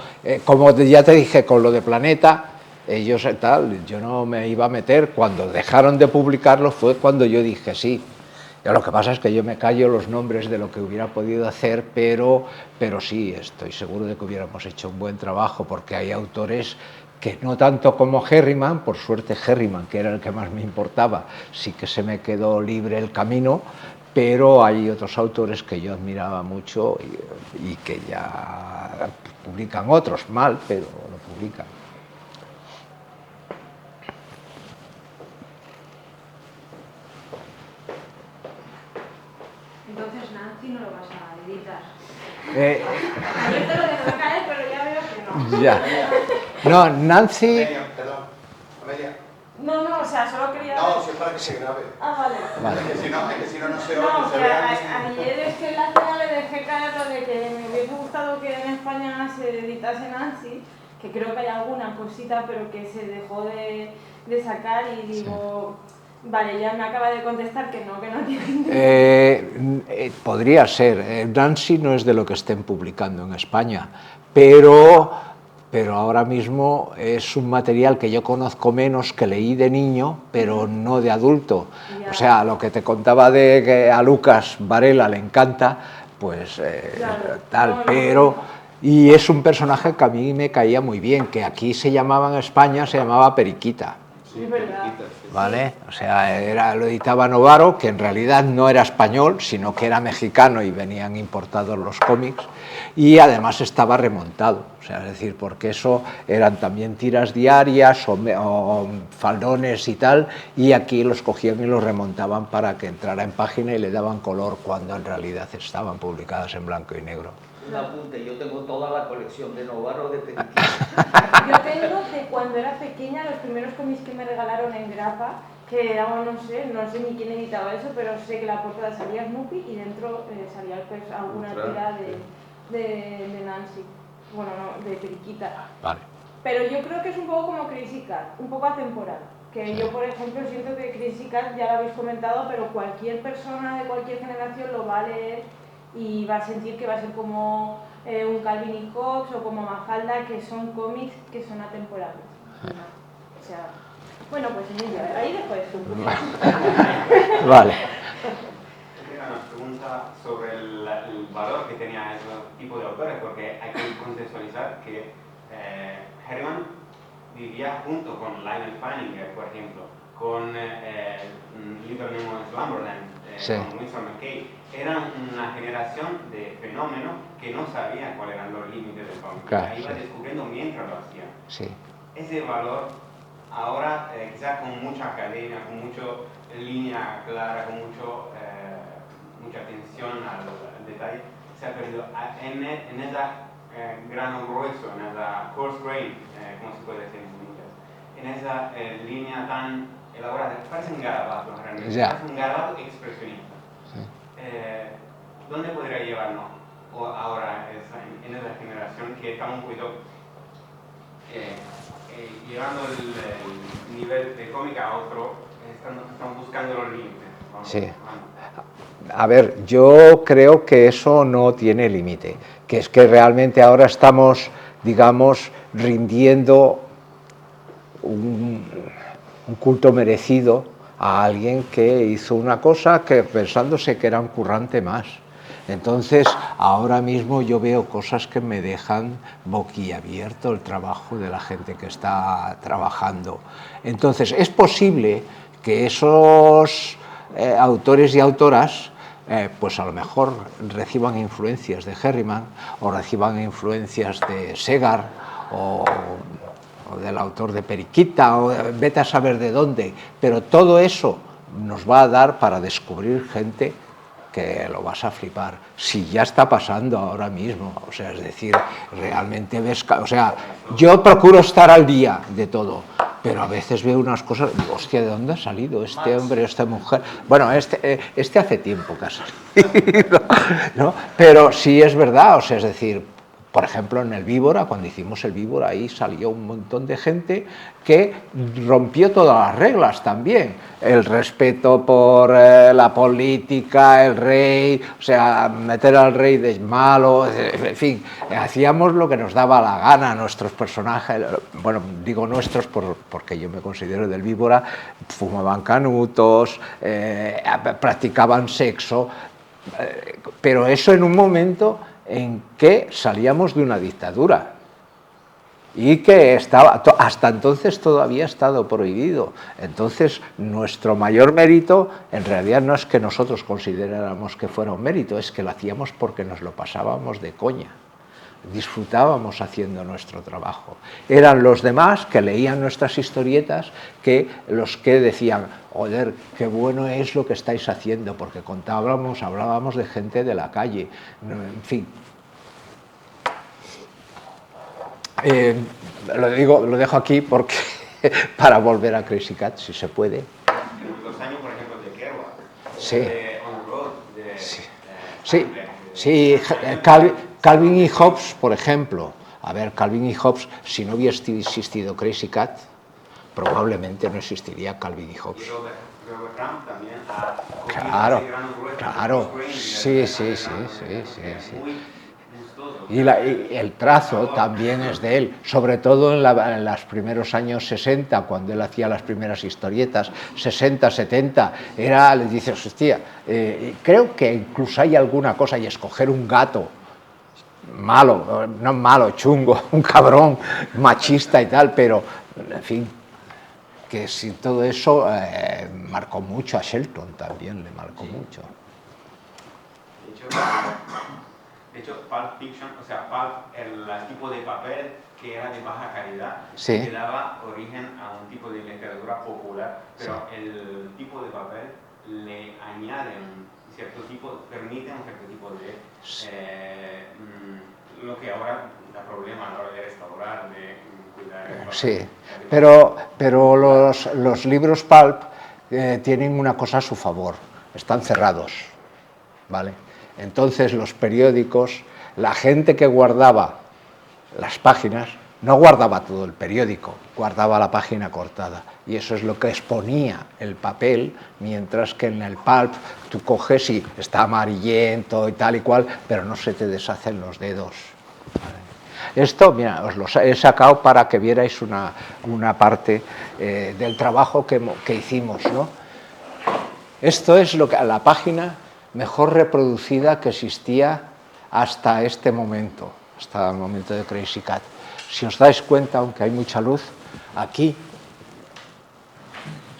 [SPEAKER 3] como ya te dije con lo de Planeta, ellos tal, yo no me iba a meter. Cuando dejaron de publicarlo fue cuando yo dije sí. Lo que pasa es que yo me callo los nombres de lo que hubiera podido hacer, pero sí, estoy seguro de que hubiéramos hecho un buen trabajo, porque hay autores que no tanto como Herriman, por suerte Herriman, que era el que más me importaba, sí que se me quedó libre el camino, pero hay otros autores que yo admiraba mucho y que ya publican otros, mal, pero lo publican.
[SPEAKER 7] Entonces Nancy no lo vas a editar.
[SPEAKER 3] Eh,
[SPEAKER 7] Ayer te lo dejé caer, pero ya veo que no.
[SPEAKER 3] ya. No, Nancy...
[SPEAKER 8] Perdón, Amelia.
[SPEAKER 7] No, o sea, solo quería...
[SPEAKER 8] No, si es para que se grabe.
[SPEAKER 7] Ah, vale.
[SPEAKER 3] Vale.
[SPEAKER 8] Es que si no, no se oye,
[SPEAKER 7] No,
[SPEAKER 8] se
[SPEAKER 7] que
[SPEAKER 8] vea.
[SPEAKER 7] ayer es que en la cena le dejé caer lo de que me hubiese gustado que en España se editase Nancy, que creo que hay alguna cosita, pero que se dejó de sacar y digo... Vale, ya me acaba de contestar que no tiene...
[SPEAKER 3] Podría ser. Nancy no es de lo que estén publicando en España, pero pero ahora mismo es un material que yo conozco menos, que leí de niño, pero no de adulto. O sea, lo que te contaba de que a Lucas Varela le encanta, pues tal, pero... Y es un personaje que a mí me caía muy bien, que aquí se llamaba en España, se llamaba Periquita.
[SPEAKER 2] Sí,
[SPEAKER 7] Es verdad.
[SPEAKER 2] Periquita, sí.
[SPEAKER 3] ¿Vale? O sea, lo editaba Novaro, que en realidad no era español, sino que era mexicano y venían importados los cómics, y además estaba remontado, o sea, es decir, porque eso eran también tiras diarias o faldones y tal, y aquí los cogían y los remontaban para que entrara en página y le daban color cuando en realidad estaban publicadas en blanco y negro.
[SPEAKER 4] Un apunte, yo tengo toda la colección de Novaro de Periquita.
[SPEAKER 7] Yo tengo de cuando era pequeña los primeros cómics que me regalaron en grapa, que era, no sé ni quién editaba eso, pero sé que la portada salía Snoopy y dentro salía alguna tira de Nancy, bueno, no, de Periquita.
[SPEAKER 3] Vale.
[SPEAKER 7] Pero yo creo que es un poco como Crazy Cat, un poco atemporal. Que yo, por ejemplo, siento que Crazy Cat, ya lo habéis comentado, pero cualquier persona de cualquier generación lo va a leer y va a sentir que va a ser como un Calvin y Hobbes o como Mafalda, que son cómics que son atemporales. O sea, bueno, pues Emilia, ahí después tú.
[SPEAKER 3] Vale.
[SPEAKER 9] Era una pregunta sobre el valor que tenía ese tipo de autores, porque hay que contextualizar que Herriman vivía junto con Lionel Fanning, por ejemplo, con Little Nemo en Slumberland,
[SPEAKER 3] Sí.
[SPEAKER 9] con Winsor McCay. Eran una generación de fenómenos que no sabían cuáles eran los límites del cómic.
[SPEAKER 3] Claro,
[SPEAKER 9] Iba
[SPEAKER 3] sí.
[SPEAKER 9] descubriendo mientras lo hacían.
[SPEAKER 3] Sí.
[SPEAKER 9] Ese valor, ahora quizás con mucha academia, con mucha línea clara, con mucha atención al detalle, se ha perdido. En esa grano grueso, en esa coarse grain, como se puede decir en esa línea tan elaborada, parece un garabato realmente, parece un garabato expresionista.
[SPEAKER 3] Sí.
[SPEAKER 9] ¿Dónde podría llevarnos ahora en esa generación que estamos un poquito llevando el nivel de cómica a otro, estamos buscando los límites?
[SPEAKER 3] Sí. A ver, yo creo que eso no tiene límite, que es que realmente ahora estamos, digamos, rindiendo un culto merecido a alguien que hizo una cosa que pensándose que era un currante más. Entonces, ahora mismo yo veo cosas que me dejan boquiabierto el trabajo de la gente que está trabajando. Entonces, es posible que esos autores y autoras pues a lo mejor reciban influencias de Herriman o reciban influencias de Segar o del autor de Periquita, o vete a saber de dónde, pero todo eso nos va a dar para descubrir gente que lo vas a flipar, si ya está pasando ahora mismo, o sea, es decir, realmente ves, o sea, yo procuro estar al día de todo, pero a veces veo unas cosas, digo, hostia, ¿de dónde ha salido este hombre, esta mujer? Bueno, este hace tiempo que ha salido, ¿no? Pero sí es verdad, o sea, es decir, por ejemplo, en el Víbora, cuando hicimos el Víbora, ahí salió un montón de gente que rompió todas las reglas también. El respeto por la política, el rey, o sea, meter al rey de malo, en fin, hacíamos lo que nos daba la gana, nuestros personajes, bueno, digo nuestros porque yo me considero del Víbora, fumaban canutos, practicaban sexo, pero eso en un momento en que salíamos de una dictadura y que estaba, hasta entonces todavía ha estado prohibido. Entonces, nuestro mayor mérito en realidad no es que nosotros consideráramos que fuera un mérito, es que lo hacíamos porque nos lo pasábamos de coña, disfrutábamos haciendo nuestro trabajo. Eran los demás que leían nuestras historietas que los que decían, joder, qué bueno es lo que estáis haciendo, porque hablábamos de gente de la calle, en fin. Lo dejo aquí porque para volver a Crazy Cat, si se puede.
[SPEAKER 9] Los años, por ejemplo, de Kerouac,
[SPEAKER 3] Sí.
[SPEAKER 9] de On the Road, de
[SPEAKER 3] Sí, Calvin y Hobbes, por ejemplo. A ver, Calvin y Hobbes, si no hubiera existido Crazy Cat, probablemente no existiría Calvin y Hobbes.
[SPEAKER 9] Y Robert Crumb también ha cogido
[SPEAKER 3] Claro,
[SPEAKER 9] ese grano grueso,
[SPEAKER 3] claro,
[SPEAKER 9] Bruce Green,
[SPEAKER 3] sí.
[SPEAKER 9] muy gustoso.
[SPEAKER 3] Y el trazo también es de él, sobre todo en los primeros años 60, cuando él hacía las primeras historietas, 60, 70, le dices, hostia, creo que incluso hay alguna cosa, y escoger un gato malo, no malo, chungo, un cabrón, machista y tal, pero, en fin, que si todo eso marcó mucho a Shelton también, le marcó mucho.
[SPEAKER 9] De hecho, Pulp Fiction, o sea, Pulp, el tipo de papel que era de baja calidad,
[SPEAKER 3] Sí.
[SPEAKER 9] que daba origen a un tipo de literatura popular, pero el tipo de papel le añade un cierto tipo, permite un cierto tipo de lo que ahora da problema a la hora de restaurar, de cuidar el papel.
[SPEAKER 3] Sí, pero los libros Pulp tienen una cosa a su favor, están cerrados, ¿vale? Entonces los periódicos, la gente que guardaba las páginas, no guardaba todo el periódico, guardaba la página cortada, y eso es lo que exponía el papel, mientras que en el pulp tú coges y está amarillento y tal y cual, pero no se te deshacen los dedos. Esto, mira, os lo he sacado para que vierais una parte del trabajo que hicimos, ¿no? Esto es la página mejor reproducida que existía hasta este momento, hasta el momento de Crazy Cat. Si os dais cuenta, aunque hay mucha luz, aquí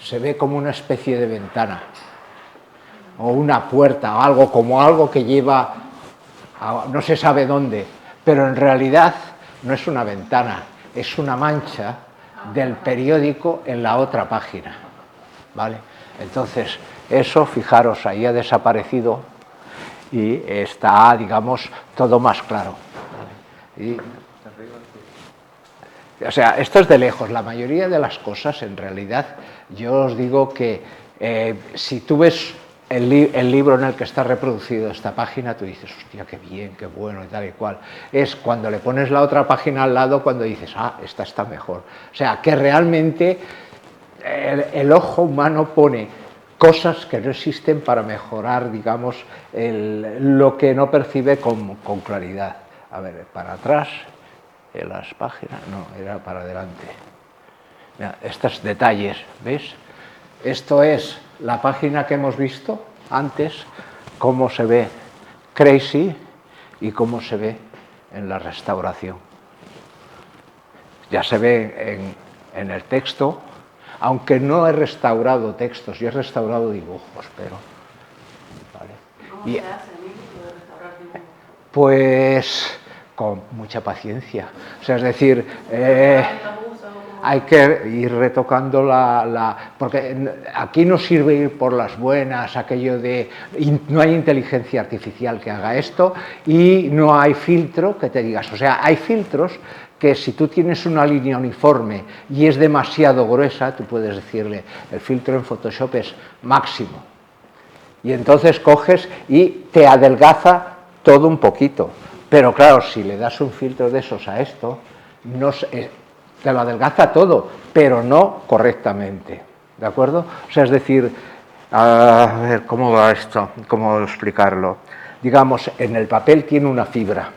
[SPEAKER 3] se ve como una especie de ventana, o una puerta, o algo, como algo que lleva a no se sabe dónde, pero en realidad no es una ventana, es una mancha del periódico en la otra página, ¿vale? Entonces, eso, fijaros, ahí ha desaparecido y está, digamos, todo más claro. O sea, esto es de lejos. La mayoría de las cosas, en realidad, yo os digo que si tú ves el libro en el que está reproducido esta página, tú dices, hostia, qué bien, qué bueno y tal y cual. Es cuando le pones la otra página al lado cuando dices, ah, esta está mejor. O sea, que realmente el ojo humano pone cosas que no existen para mejorar, digamos, lo que no percibe con claridad. A ver, para atrás, en las páginas, no, era para adelante. Mira, estos detalles, ¿ves? Esto es la página que hemos visto antes, cómo se ve Crazy y cómo se ve en la restauración. Ya se ve en el texto, aunque no he restaurado textos, yo he restaurado dibujos, pero... ¿vale?
[SPEAKER 5] ¿Cómo se hace, amigo, de restaurar dibujos?
[SPEAKER 3] Pues con mucha paciencia. O sea, es decir, hay que ir retocando porque aquí no sirve ir por las buenas, aquello de... no hay inteligencia artificial que haga esto y no hay filtro que te digas. O sea, hay filtros que si tú tienes una línea uniforme y es demasiado gruesa, tú puedes decirle, el filtro en Photoshop es máximo. Y entonces coges y te adelgaza todo un poquito. Pero claro, si le das un filtro de esos a esto, te lo adelgaza todo, pero no correctamente. ¿De acuerdo? O sea, es decir, a ver, ¿cómo va esto? ¿Cómo explicarlo? Digamos, en el papel tiene una fibra.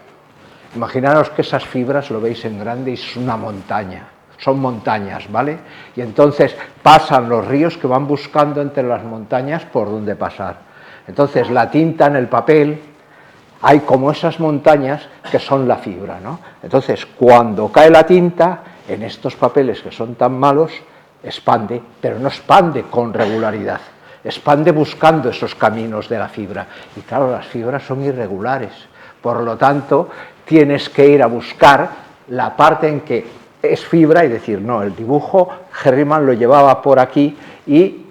[SPEAKER 3] Imaginaros que esas fibras lo veis en grande y es una montaña. Son montañas, ¿vale? Y entonces pasan los ríos que van buscando entre las montañas por donde pasar. Entonces la tinta en el papel, hay como esas montañas que son la fibra, ¿no? Entonces cuando cae la tinta, en estos papeles que son tan malos, expande, pero no expande con regularidad. Expande buscando esos caminos de la fibra. Y claro, las fibras son irregulares. Por lo tanto, tienes que ir a buscar la parte en que es fibra y decir, no, el dibujo Herriman lo llevaba por aquí y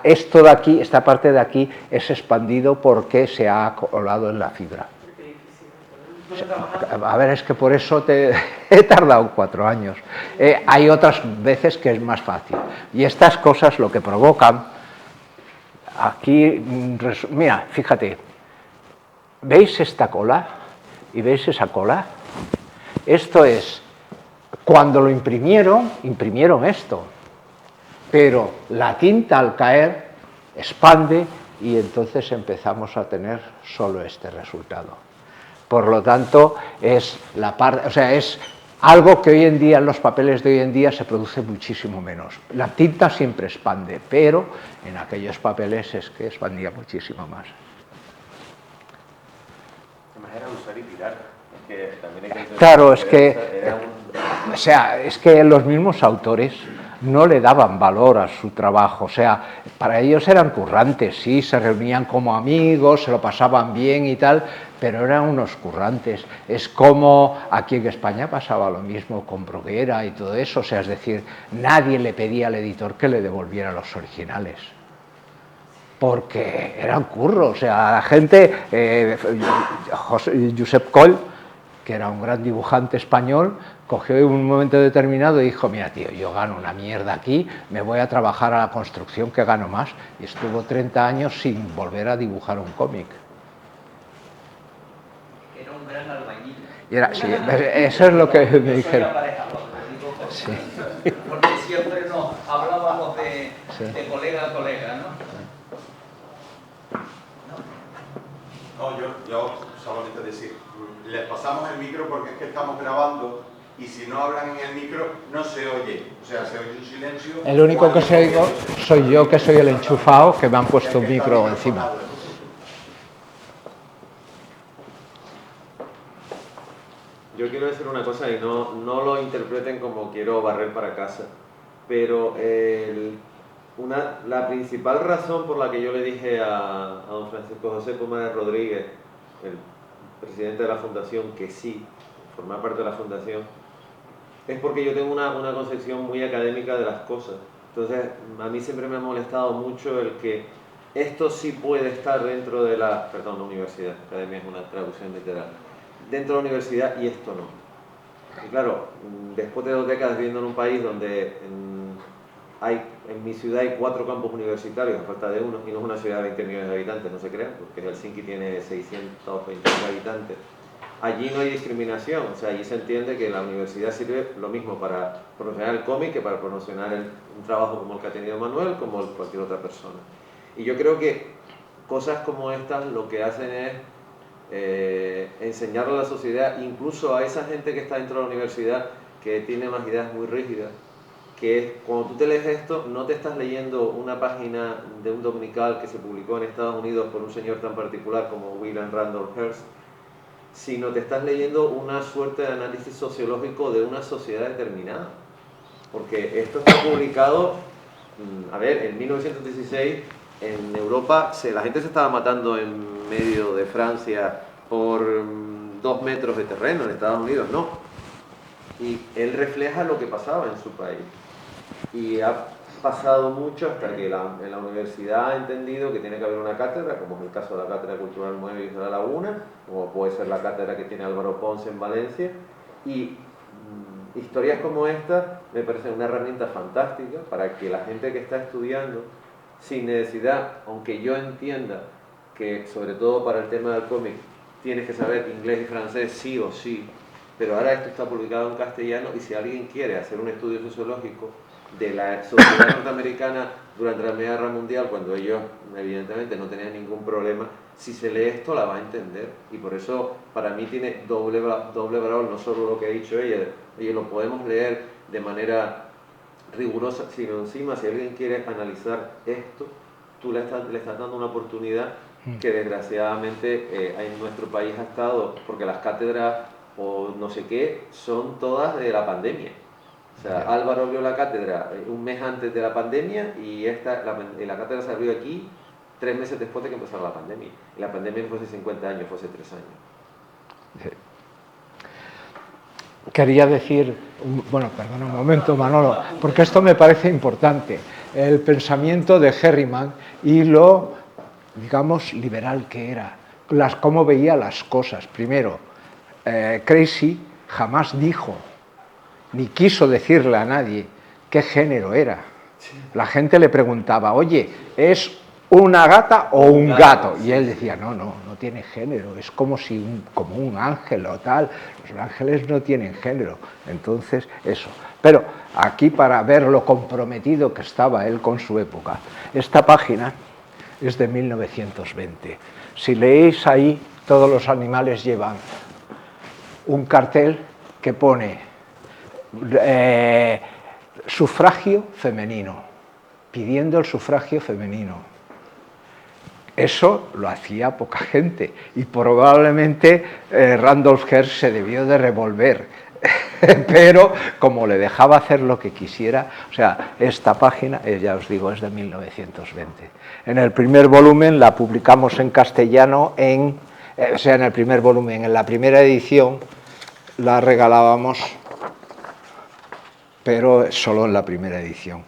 [SPEAKER 3] esto de aquí, esta parte de aquí es expandido porque se ha colado en la fibra. A ver, es que por eso he tardado 4 años. Hay otras veces que es más fácil. Y estas cosas lo que provocan, aquí, mira, fíjate, ¿veis esta cola? ¿Y veis esa cola? Esto es, cuando lo imprimieron esto, pero la tinta al caer expande y entonces empezamos a tener solo este resultado. Por lo tanto, es la parte, o sea, es algo que hoy en día, en los papeles de hoy en día, se produce muchísimo menos. La tinta siempre expande, pero en aquellos papeles es que expandía muchísimo más.
[SPEAKER 2] Además era usar y tirar. Es que también hay que entender
[SPEAKER 3] Claro, es que,
[SPEAKER 2] era
[SPEAKER 3] o sea, es que los mismos autores no le daban valor a su trabajo, o sea, para ellos eran currantes, sí, se reunían como amigos, se lo pasaban bien y tal, pero eran unos currantes. Es como aquí en España pasaba lo mismo con Bruguera y todo eso, o sea, es decir, nadie le pedía al editor que le devolviera los originales, porque eran curros, o sea, la gente, Josep Coll, que era un gran dibujante español, cogió en un momento determinado y dijo, mira tío, yo gano una mierda aquí, me voy a trabajar a la construcción que gano más, y estuvo 30 años sin volver a dibujar un cómic.
[SPEAKER 4] Era un gran albañil.
[SPEAKER 3] Y era, sí, eso es lo que me
[SPEAKER 4] Yo
[SPEAKER 3] dijeron.
[SPEAKER 4] soy aparejador, lo digo
[SPEAKER 3] Sí.
[SPEAKER 4] porque siempre nos hablábamos
[SPEAKER 3] Sí.
[SPEAKER 4] de colega a colega, ¿no?
[SPEAKER 8] No, yo solamente decir, les pasamos el micro porque es que estamos grabando y si no hablan en el micro no se oye, o sea, se oye un silencio.
[SPEAKER 3] El único que se oigo soy yo, que soy el enchufado, que me han puesto un micro encima.
[SPEAKER 2] Yo quiero decir una cosa y no lo interpreten como quiero barrer para casa, pero la principal razón por la que yo le dije a don Francisco José Pomares Rodríguez, el presidente de la fundación, que sí, formar parte de la fundación, es porque yo tengo una concepción muy académica de las cosas. Entonces, a mí siempre me ha molestado mucho el que esto sí puede estar dentro de la universidad, academia es una traducción literal, dentro de la universidad y esto no. Y claro, después de 2 décadas viviendo en un país donde en mi ciudad hay 4 campus universitarios a falta de uno, y no es una ciudad de 20 millones de habitantes, no se crean, porque Helsinki tiene 620.000 habitantes. Allí no hay discriminación, o sea, allí se entiende que la universidad sirve lo mismo para promocionar el cómic que para promocionar un trabajo como el que ha tenido Manuel, como cualquier otra persona. Y yo creo que cosas como estas lo que hacen es enseñarle a la sociedad, incluso a esa gente que está dentro de la universidad, que tiene unas ideas muy rígidas, que cuando tú te lees esto, no te estás leyendo una página de un dominical que se publicó en Estados Unidos por un señor tan particular como William Randolph Hearst, sino te estás leyendo una suerte de análisis sociológico de una sociedad determinada. Porque esto está publicado, en 1916, en Europa, la gente se estaba matando en medio de Francia por 2 metros de terreno, en Estados Unidos no. Y él refleja lo que pasaba en su país. Y ha pasado mucho hasta que en la universidad ha entendido que tiene que haber una cátedra, como es el caso de la Cátedra Cultural Muebles de la Laguna, como puede ser la cátedra que tiene Álvaro Ponce en Valencia, y historias como esta me parecen una herramienta fantástica para que la gente que está estudiando, sin necesidad, aunque yo entienda que sobre todo para el tema del cómic tienes que saber inglés y francés sí o sí, pero ahora esto está publicado en castellano y si alguien quiere hacer un estudio sociológico de la sociedad norteamericana durante la Primera Guerra Mundial, cuando ellos evidentemente no tenían ningún problema, si se lee esto la va a entender, y por eso para mí tiene doble valor, no solo lo que ha dicho ella, lo podemos leer de manera rigurosa, sino encima si alguien quiere analizar esto, tú le estás dando una oportunidad que desgraciadamente en nuestro país ha estado, porque las cátedras o no sé qué son todas de la pandemia. O sea, Álvaro abrió la cátedra un mes antes de la pandemia y la cátedra se abrió aquí 3 meses después de que empezara la pandemia. Y la pandemia fue hace 50 años, fue hace 3 años.
[SPEAKER 3] Quería decir, bueno, perdona un momento Manolo, porque esto me parece importante, el pensamiento de Herriman y lo, digamos, liberal que era, cómo veía las cosas. Primero, Creasy jamás dijo, ni quiso decirle a nadie qué género era. La gente le preguntaba, oye, ¿es una gata o un gato? Y él decía, no tiene género, es como un ángel o tal, los ángeles no tienen género. Entonces, eso. Pero aquí para ver lo comprometido que estaba él con su época, esta página es de 1920. Si leéis ahí, todos los animales llevan un cartel que pone sufragio femenino, pidiendo el sufragio femenino. Eso lo hacía poca gente y probablemente Randolph Hearst se debió de revolver, pero como le dejaba hacer lo que quisiera, o sea, esta página, ya os digo, es de 1920. En el primer volumen la publicamos en castellano, en el primer volumen, en la primera edición la regalábamos, pero solo en la primera edición,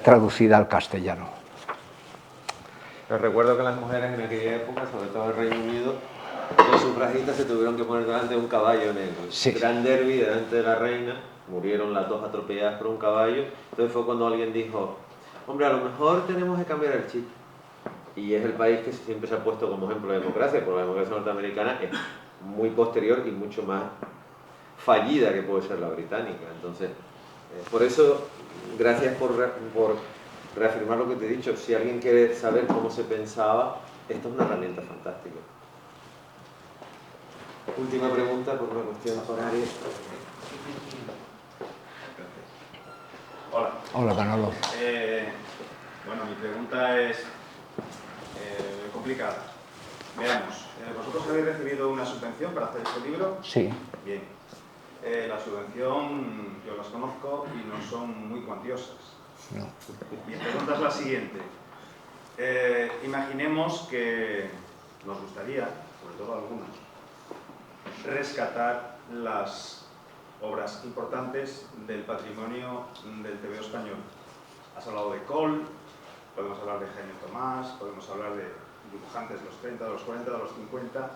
[SPEAKER 3] traducida al castellano.
[SPEAKER 2] Les recuerdo que las mujeres en aquella época, sobre todo en el Reino Unido, los sufragistas se tuvieron que poner delante de un caballo negro.
[SPEAKER 3] Sí.
[SPEAKER 2] Gran derbi delante de la reina, murieron las dos atropelladas por un caballo. Entonces fue cuando alguien dijo, hombre, a lo mejor tenemos que cambiar el chip. Y es el país que siempre se ha puesto como ejemplo de democracia, porque la democracia norteamericana es muy posterior y mucho más fallida que puede ser la británica. Entonces, por eso, gracias por reafirmar lo que te he dicho. Si alguien quiere saber cómo se pensaba, esto es una herramienta fantástica. Última pregunta por una cuestión horaria.
[SPEAKER 10] Hola.
[SPEAKER 3] Hola, Manolo.
[SPEAKER 10] Bueno, mi pregunta es complicada. Veamos, ¿vosotros habéis recibido una subvención para hacer este libro?
[SPEAKER 3] Sí.
[SPEAKER 10] Bien. La subvención yo las conozco y no son muy cuantiosas.
[SPEAKER 3] No.
[SPEAKER 10] Mi pregunta es la siguiente. Imaginemos que nos gustaría, sobre todo a algunos, rescatar las obras importantes del patrimonio del TVO español. Has hablado de Coll, podemos hablar de Jaime Tomás, podemos hablar de dibujantes de los 30, de los 40, de los 50.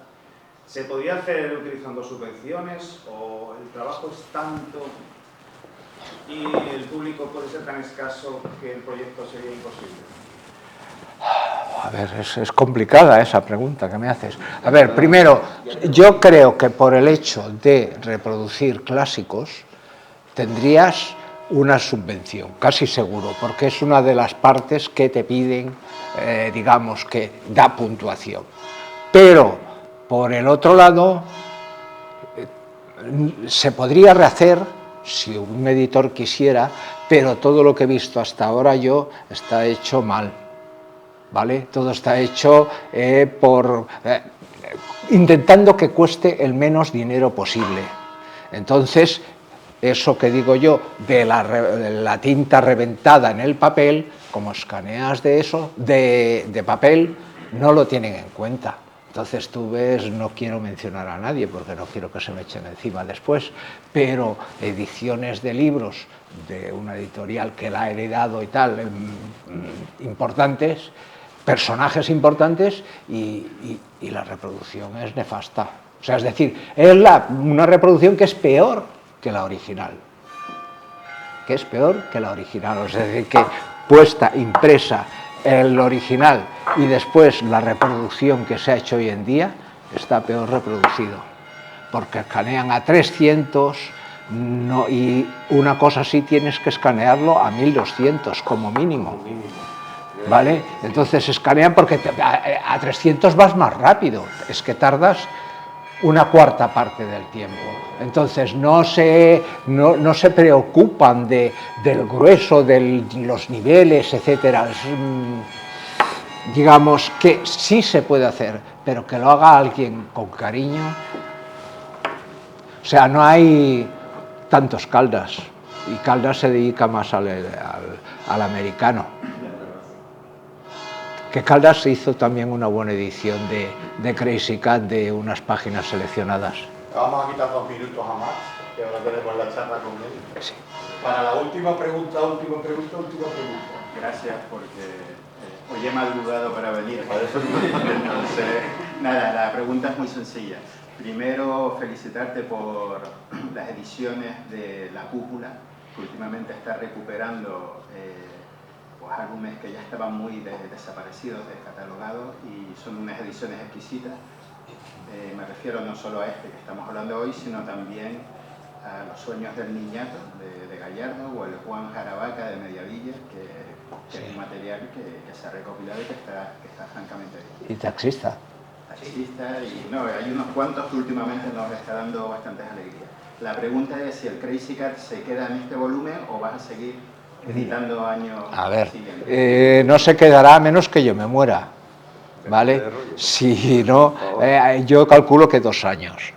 [SPEAKER 10] ¿Se podría hacer utilizando subvenciones o el trabajo es tanto y el público puede ser tan escaso que el proyecto sería imposible?
[SPEAKER 3] A ver, es complicada esa pregunta que me haces. A ver, primero, yo creo que por el hecho de reproducir clásicos tendrías una subvención, casi seguro, porque es una de las partes que te piden, digamos, que da puntuación. Pero, por el otro lado, se podría rehacer, si un editor quisiera, pero todo lo que he visto hasta ahora yo está hecho mal. ¿Vale? Todo está hecho intentando que cueste el menos dinero posible. Entonces, eso que digo yo, de la tinta reventada en el papel, como escaneas de eso, de papel, no lo tienen en cuenta. Entonces tú ves, no quiero mencionar a nadie porque no quiero que se me echen encima después, pero ediciones de libros de una editorial que la ha heredado y tal, importantes, personajes importantes y la reproducción es nefasta. O sea, es decir, es una reproducción que es peor que la original. Que es peor que la original. Es decir, que puesta, impresa, el original y después la reproducción que se ha hecho hoy en día está peor reproducido. Porque escanean a 300 y una cosa así tienes que escanearlo a 1200 como mínimo. ¿Vale? Entonces escanean porque a 300 vas más rápido, es que tardas una cuarta parte del tiempo. Entonces no se preocupan del grueso, de los niveles, etcétera. Digamos que sí se puede hacer, pero que lo haga alguien con cariño. O sea, no hay tantos Caldas, y Caldas se dedica más al americano. Que Caldas se hizo también una buena edición de Crazy Cat de unas páginas seleccionadas.
[SPEAKER 8] Vamos a quitar 2 minutos a Max, que ahora tenemos la charla con él.
[SPEAKER 3] Sí.
[SPEAKER 8] Para la última pregunta.
[SPEAKER 9] Gracias, porque hoy he madrugado para venir. Entonces, nada, la pregunta es muy sencilla. Primero, felicitarte por las ediciones de La Cúpula, que últimamente está recuperando álbumes que ya estaban muy desaparecidos, descatalogados, y son unas ediciones exquisitas. Me refiero no solo a este que estamos hablando hoy, sino también a Los sueños del niñato de Gallardo o el Juan Jaravaca de Mediavilla, que es un material que se ha recopilado y que está francamente bien.
[SPEAKER 3] Y Taxista.
[SPEAKER 11] artista y no, hay unos cuantos que últimamente nos está dando bastantes alegrías. La pregunta es si el Crazy Cat se queda en este volumen o vas a seguir editando años
[SPEAKER 3] A ver,
[SPEAKER 11] siguientes.
[SPEAKER 3] no se quedará a menos que yo me muera, ¿vale? Si no, yo calculo que 2 años,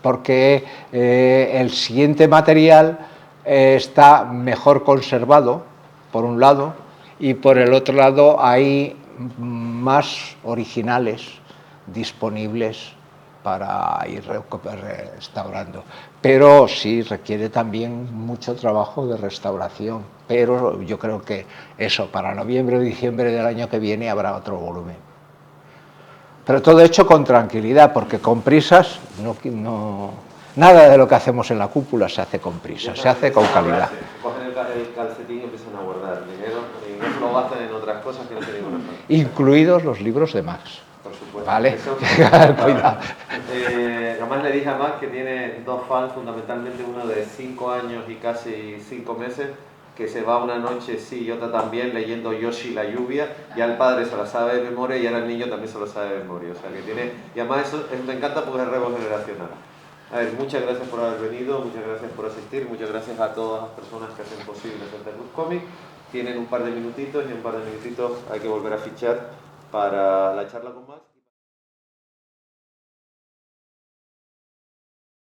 [SPEAKER 3] porque el siguiente material está mejor conservado, por un lado, y por el otro lado hay más originales disponibles para ir restaurando. Pero sí requiere también mucho trabajo de restauración. Pero yo creo que eso, para noviembre o diciembre del año que viene habrá otro volumen. Pero todo hecho con tranquilidad, porque con prisas nada de lo que hacemos en la cúpula se hace con prisas, se hace con calidad.
[SPEAKER 2] Cogen el calcetín y empiezan a guardar dinero y no se lo gastan en otras cosas que no tienen ninguna razón.
[SPEAKER 3] Incluidos los libros de Max.
[SPEAKER 2] Por supuesto.
[SPEAKER 3] Vale,
[SPEAKER 2] Eso,
[SPEAKER 3] cuidado.
[SPEAKER 2] Además le dije a Max que tiene 2 fans, fundamentalmente uno de 5 años y casi 5 meses, que se va una noche, sí y otra también, leyendo Yoshi la lluvia. Ya el padre se la sabe de memoria y ahora el niño también se lo sabe de memoria. O sea que tiene, y además eso me encanta porque es relevo generacional. A ver, muchas gracias por haber venido, muchas gracias por asistir, muchas gracias a todas las personas que hacen posible Santa Cruz Comic. Tienen un par de minutitos y en un par de minutitos hay que volver a fichar para la charla con Max.